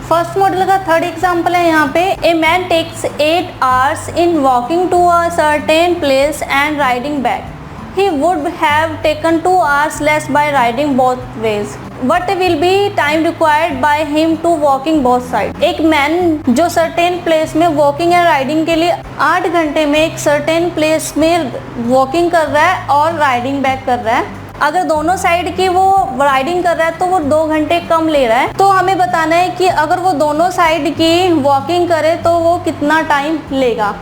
First model का third example है यहाँ पे, a man takes 8 hours in walking to a certain place and riding back. He would have taken 2 hours less by riding both ways. What will be time required by him to walking both sides? एक man जो certain place में walking या riding के लिए 8 घंटे में एक certain place में वॉकिंग कर रहा है और राइडिंग बैक कर रहा है। अगर दोनों साइड की वो राइडिंग कर रहा है तो वो 2 घंटे कम ले रहा है। तो हमें बताना है कि अगर वो दोनों साइड की वॉकिंग करे तो वो कितना टाइम लेगा।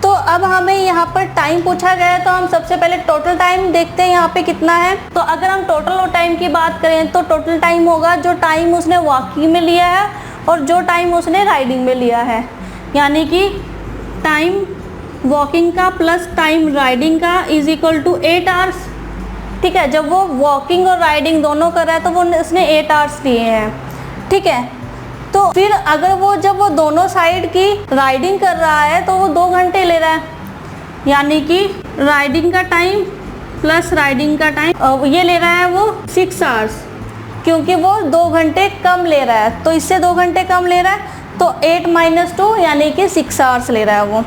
तो अब हमें यहाँ पर टाइम पूछा गया है, तो हम सबसे पहले टोटल टाइम देखते हैं यहाँ पे कितना है। तो अगर हम टोटल टाइम की बात करें तो टोटल टाइम होगा जो टाइम उसने वॉकिंग में लिया है और जो टाइम उसने राइडिंग में लिया है, यानी कि टाइम वॉकिंग का प्लस टाइम राइडिंग का इज इक्वल टू 8 hours। ठीक है, जब वो वॉकिंग और राइडिंग दोनों कर रहा है तो वो उसने 8 hours लिए हैं। ठीक है, तो फिर अगर वो जब वो दोनों साइड की राइडिंग कर रहा है तो वो 2 घंटे ले रहा है, यानी कि राइडिंग का टाइम प्लस राइडिंग का टाइम ये ले रहा है वो 6 hours, क्योंकि वो 2 घंटे कम ले रहा है। तो इससे 2 घंटे कम ले रहा है तो 8 - 2 यानी कि 6 hours ले रहा है वो।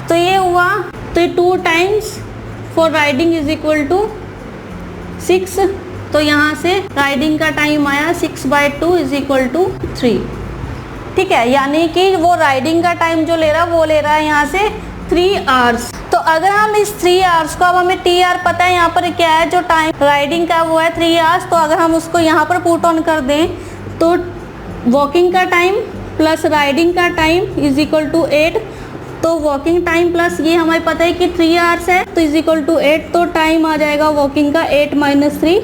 तो ये हुआ, तो 2 times for riding is equal to 6। तो यहाँ से राइडिंग का टाइम आया 6/2 इज इक्वल टू 3। ठीक है, यानी कि वो राइडिंग का टाइम जो ले रहा है वो ले रहा है यहाँ से 3 hours। तो अगर हम इस 3 hours को, अब हमें TR पता है यहाँ पर क्या है, जो टाइम राइडिंग का वो है 3 hours। तो अगर हम उसको यहाँ पर पुट ऑन कर दें तो वॉकिंग का टाइम प्लस राइडिंग का टाइम इज इक्वल टू 8। तो वॉकिंग टाइम प्लस ये हमें पता है कि 3 hours है तो इज इक्वल टू 8। तो टाइम आ जाएगा वॉकिंग का 8 - 3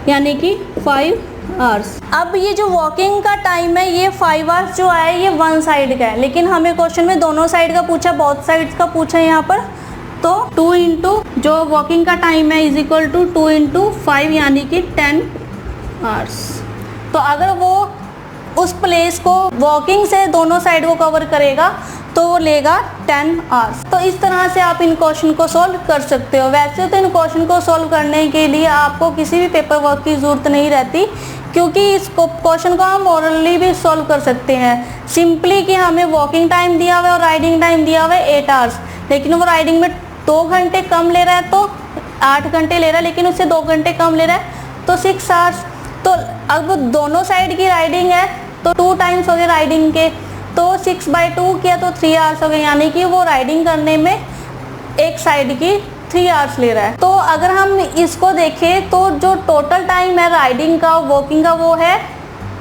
यानी कि 5 hours। अब ये जो वॉकिंग का टाइम है ये 5 hours जो है ये 1 साइड का है, लेकिन हमें क्वेश्चन में दोनों साइड का पूछा, बोथ साइड्स का पूछा है यहाँ पर। तो 2 इंटू जो वॉकिंग का टाइम है इज इक्वल टू 2 इंटू 5 यानी कि 10 hours। तो अगर वो उस प्लेस को वॉकिंग से दोनों साइड को कवर करेगा तो वो लेगा 10 hours। तो इस तरह से आप इन क्वेश्चन को सॉल्व कर सकते हो। वैसे तो इन क्वेश्चन को सॉल्व करने के लिए आपको किसी भी पेपर वर्क की ज़रूरत नहीं रहती, क्योंकि इस क्वेश्चन को हम ओरली भी सॉल्व कर सकते हैं। सिंपली कि हमें वॉकिंग टाइम दिया हुआ है और राइडिंग टाइम दिया हुआ है 8 hours, लेकिन वो राइडिंग में 2 घंटे कम ले रहा है तो 8 घंटे ले रहा है, लेकिन उससे 2 घंटे कम ले रहा है तो 6 hours। तो अब दोनों साइड की राइडिंग है तो 2 times हो गए राइडिंग के, तो 6/2 किया तो 3 hours हो गए, यानी कि वो राइडिंग करने में एक साइड की 3 hours ले रहा है। तो अगर हम इसको देखें तो जो टोटल टाइम है राइडिंग का वॉकिंग का वो है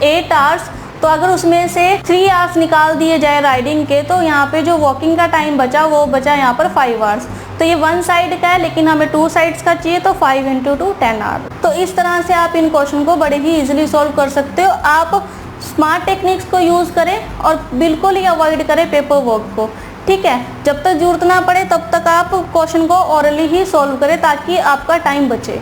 8 hours। तो अगर उसमें से 3 hours निकाल दिए जाए राइडिंग के तो यहाँ पे जो वॉकिंग का टाइम बचा वो बचा यहाँ पर 5 hours। तो ये 1 साइड का है, लेकिन हमें 2 साइड्स का चाहिए तो 5 × 2 10 hours। तो इस तरह से आप इन क्वेश्चन को बड़े ही ईजिली सॉल्व कर सकते हो। आप स्मार्ट टेक्निक्स को यूज़ करें और बिल्कुल ही अवॉइड करें पेपर वर्क को। ठीक है, जब तक जरूरत ना पड़े तब तक आप क्वेश्चन को ओरली ही सॉल्व करें ताकि आपका टाइम बचे।